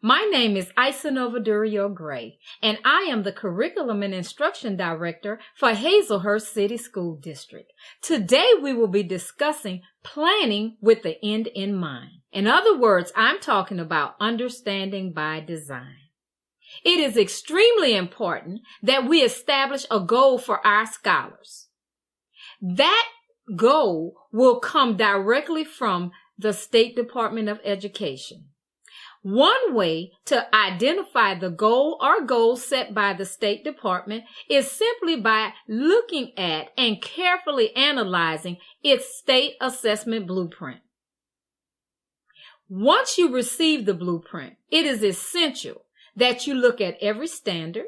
My name is Isanova Gray, and I am the Curriculum and Instruction Director for Hazlehurst City School District. Today we will be discussing planning with the end in mind. In other words, I'm talking about understanding by design. It is extremely important that we establish a goal for our scholars. That goal will come directly from the State Department of Education. One way to identify the goal or goals set by the State Department is simply by looking at and carefully analyzing its state assessment blueprint. Once you receive the blueprint, it is essential that you look at every standard,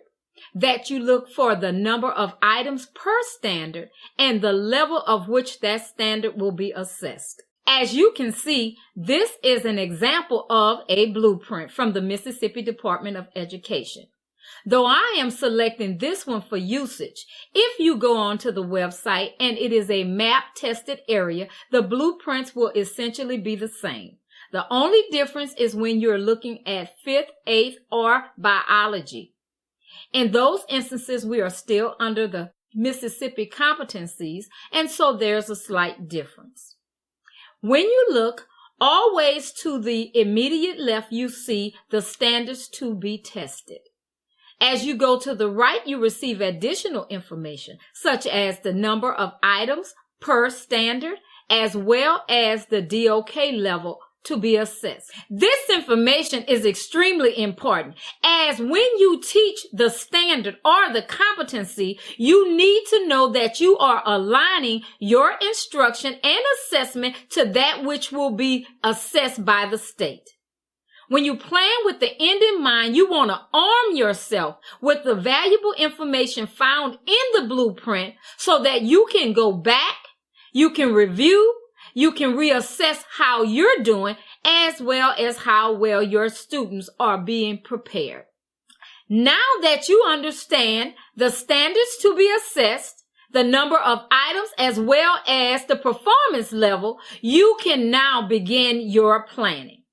that you look for the number of items per standard, and the level of which that standard will be assessed. As you can see, this is an example of a blueprint from the Mississippi Department of Education. Though I am selecting this one for usage, if you go onto the website and it is a map-tested area, the blueprints will essentially be the same. The only difference is when you're looking at 5th, 8th, or biology. In those instances, we are still under the Mississippi competencies, and so there's a slight difference. When you look always to the immediate left, you see the standards to be tested. As you go to the right, you receive additional information, such as the number of items per standard, as well as the DOK level to be assessed. This information is extremely important, as when you teach the standard or the competency, you need to know that you are aligning your instruction and assessment to that which will be assessed by the state. When you plan with the end in mind, you want to arm yourself with the valuable information found in the blueprint so that you can go back, you can review, you can reassess how you're doing, as well as how well your students are being prepared. Now that you understand the standards to be assessed, the number of items, as well as the performance level, you can now begin your planning.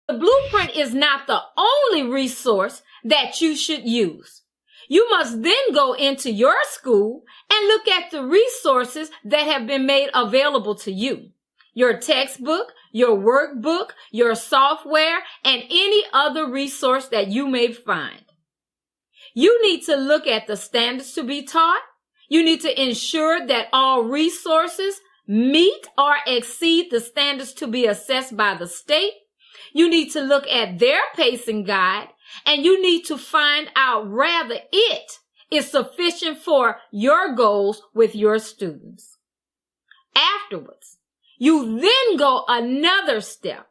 The blueprint is not the only resource that you should use. You must then go into your school and look at the resources that have been made available to you. Your textbook, your workbook, your software, and any other resource that you may find. You need to look at the standards to be taught. You need to ensure that all resources meet or exceed the standards to be assessed by the state. You need to look at their pacing guide, and you need to find out whether it is sufficient for your goals with your students. Afterwards, you then go another step.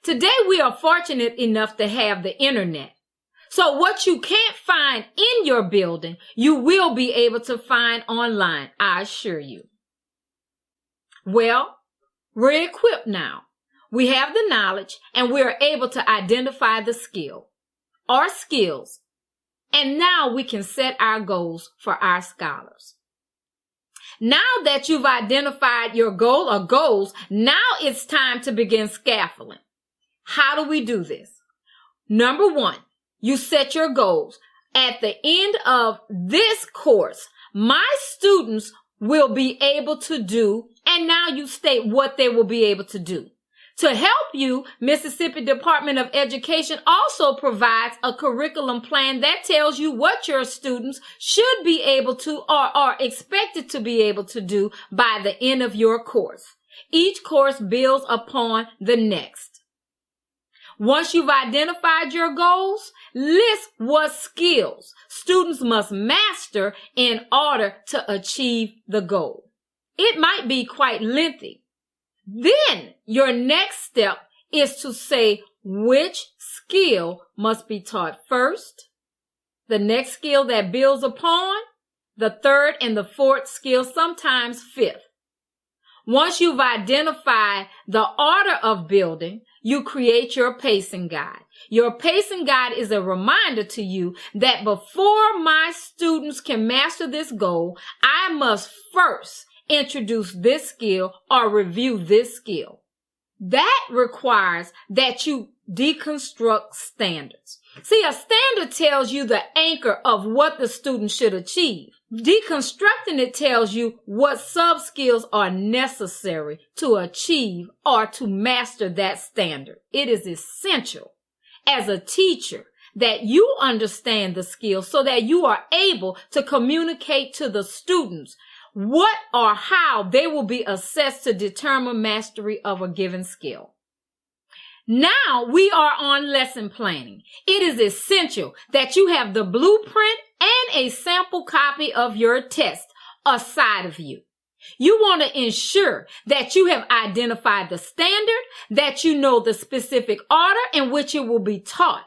Today, we are fortunate enough to have the internet. So what you can't find in your building, you will be able to find online, I assure you. Well, we're equipped now. We have the knowledge, and we are able to identify the skill or skills. And now we can set our goals for our scholars. Now that you've identified your goal or goals, now it's time to begin scaffolding. How do we do this? Number one, you set your goals. At the end of this course, my students will be able to do, and now you state what they will be able to do. To help you, Mississippi Department of Education also provides a curriculum plan that tells you what your students should be able to or are expected to be able to do by the end of your course. Each course builds upon the next. Once you've identified your goals, list what skills students must master in order to achieve the goal. It might be quite lengthy. Then your next step is to say which skill must be taught first, the next skill that builds upon, the third and the fourth skill, sometimes fifth. Once you've identified the order of building, you create your pacing guide. Your pacing guide is a reminder to you that before my students can master this goal, I must first introduce this skill or review this skill. That requires that you deconstruct standards. See, a standard tells you the anchor of what the student should achieve. Deconstructing it tells you what sub-skills are necessary to achieve or to master that standard. It is essential as a teacher that you understand the skills so that you are able to communicate to the students what or how they will be assessed to determine mastery of a given skill. Now we are on lesson planning. It is essential that you have the blueprint and a sample copy of your test aside of you. You want to ensure that you have identified the standard, that you know the specific order in which it will be taught.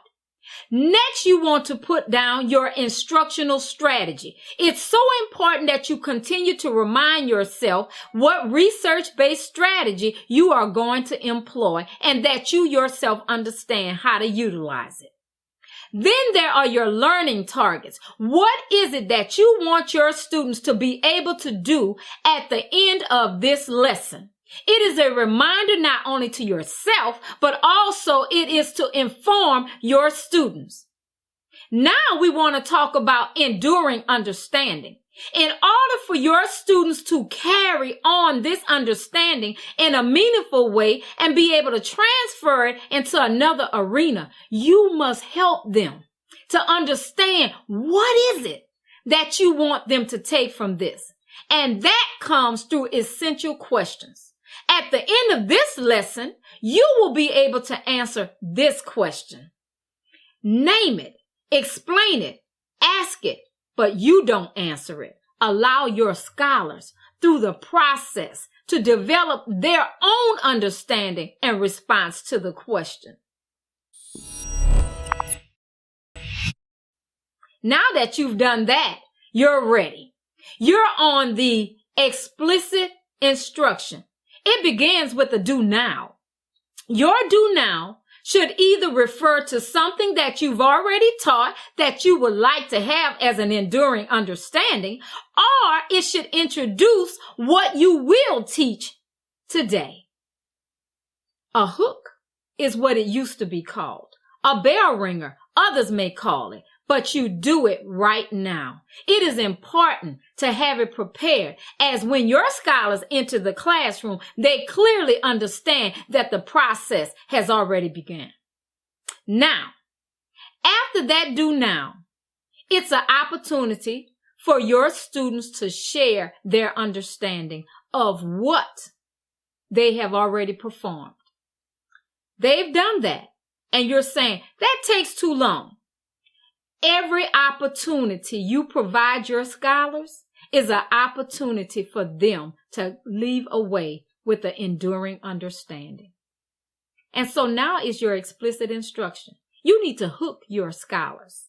Next, you want to put down your instructional strategy. It's so important that you continue to remind yourself what research-based strategy you are going to employ and that you yourself understand how to utilize it. Then there are your learning targets. What is it that you want your students to be able to do at the end of this lesson? It is a reminder not only to yourself, but also it is to inform your students. Now we want to talk about enduring understanding. In order for your students to carry on this understanding in a meaningful way and be able to transfer it into another arena, you must help them to understand what is it that you want them to take from this. And that comes through essential questions. At the end of this lesson, you will be able to answer this question. Name it, explain it, ask it, but you don't answer it. Allow your scholars through the process to develop their own understanding and response to the question. Now that you've done that, you're ready. You're on the explicit instruction. It begins with a do now. Your do now should either refer to something that you've already taught that you would like to have as an enduring understanding, or it should introduce what you will teach today. A hook is what it used to be called. A bell ringer, others may call it, but you do it right now. It is important to have it prepared, as when your scholars enter the classroom, they clearly understand that the process has already begun. Now, after that do now, it's an opportunity for your students to share their understanding of what they have already performed. They've done that, and you're saying, that takes too long. Every opportunity you provide your scholars is an opportunity for them to leave away with an enduring understanding. And so now is your explicit instruction. You need to hook your scholars.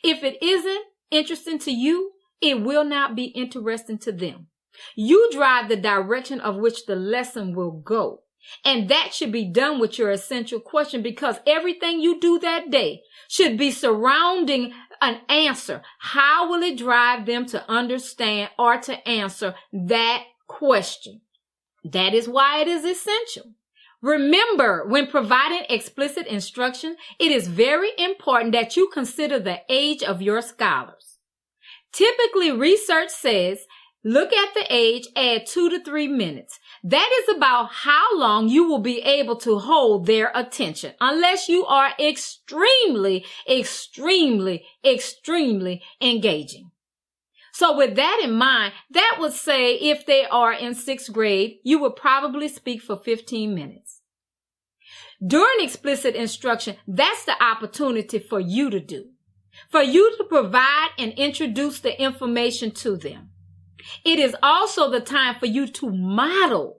If it isn't interesting to you, it will not be interesting to them. You drive the direction of which the lesson will go. And that should be done with your essential question, because everything you do that day should be surrounding an answer. How will it drive them to understand or to answer that question? That is why it is essential. Remember, when providing explicit instruction, it is very important that you consider the age of your scholars. Typically, research says, look at the age, add 2 to 3 minutes. That is about how long you will be able to hold their attention, unless you are extremely engaging. So with that in mind, that would say if they are in 6th grade, you would probably speak for 15 minutes. During explicit instruction, that's the opportunity for you to do, for you to provide and introduce the information to them. It is also the time for you to model,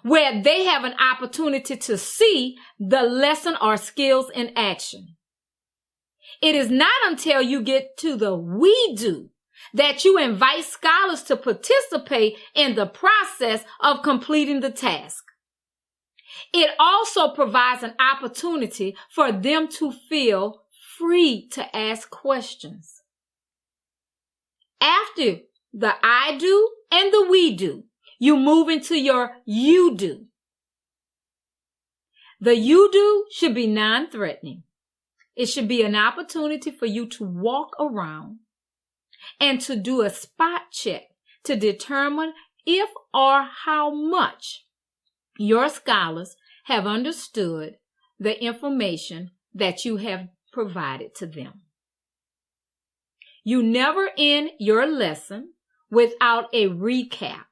where they have an opportunity to see the lesson or skills in action. It is not until you get to the we do that you invite scholars to participate in the process of completing the task. It also provides an opportunity for them to feel free to ask questions. After the I do and the we do, you move into your you do. The you do should be non-threatening. It should be an opportunity for you to walk around and to do a spot check to determine if or how much your scholars have understood the information that you have provided to them. You never end your lesson without a recap.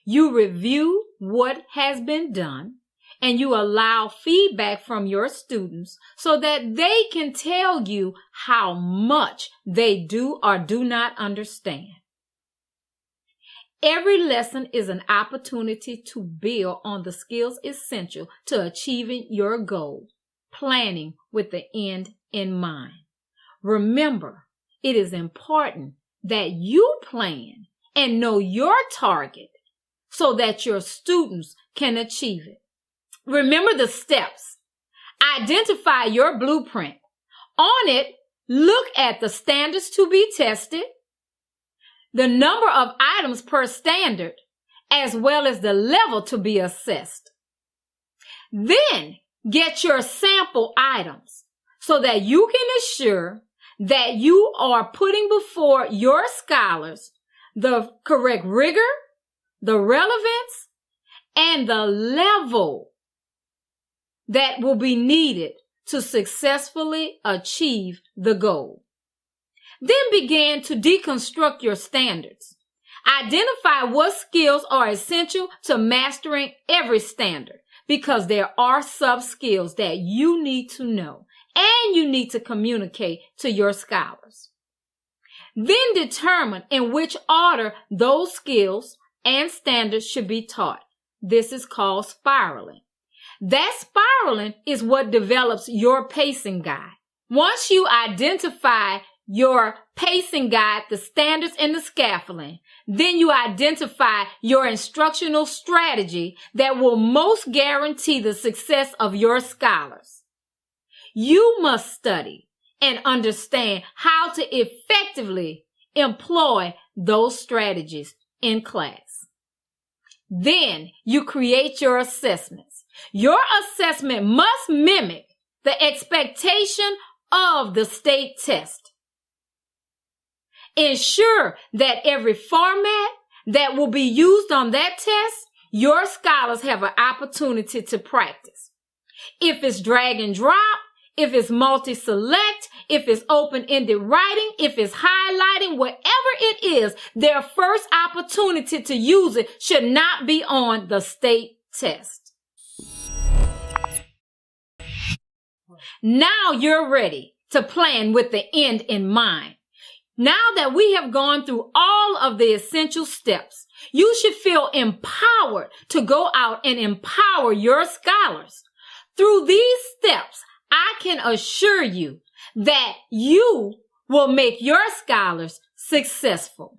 You review what has been done and you allow feedback from your students so that they can tell you how much they do or do not understand. Every lesson is an opportunity to build on the skills essential to achieving your goal, planning with the end in mind. Remember, it is important that you plan and know your target so that your students can achieve it. Remember the steps. Identify your blueprint. On it, look at the standards to be tested, the number of items per standard, as well as the level to be assessed. Then get your sample items so that you can assure that you are putting before your scholars the correct rigor, the relevance, and the level that will be needed to successfully achieve the goal. Then begin to deconstruct your standards. Identify what skills are essential to mastering every standard, because there are sub-skills that you need to know and you need to communicate to your scholars. Then determine in which order those skills and standards should be taught. This is called spiraling. That spiraling is what develops your pacing guide. Once you identify your pacing guide, the standards and the scaffolding, then you identify your instructional strategy that will most guarantee the success of your scholars. You must study and understand how to effectively employ those strategies in class. Then you create your assessments. Your assessment must mimic the expectation of the state test. Ensure that every format that will be used on that test, your scholars have an opportunity to practice. If it's drag and drop, if it's multi-select, if it's open-ended writing, if it's highlighting, whatever it is, their first opportunity to use it should not be on the state test. Now you're ready to plan with the end in mind. Now that we have gone through all of the essential steps, you should feel empowered to go out and empower your scholars. Through these steps, I can assure you that you will make your scholars successful.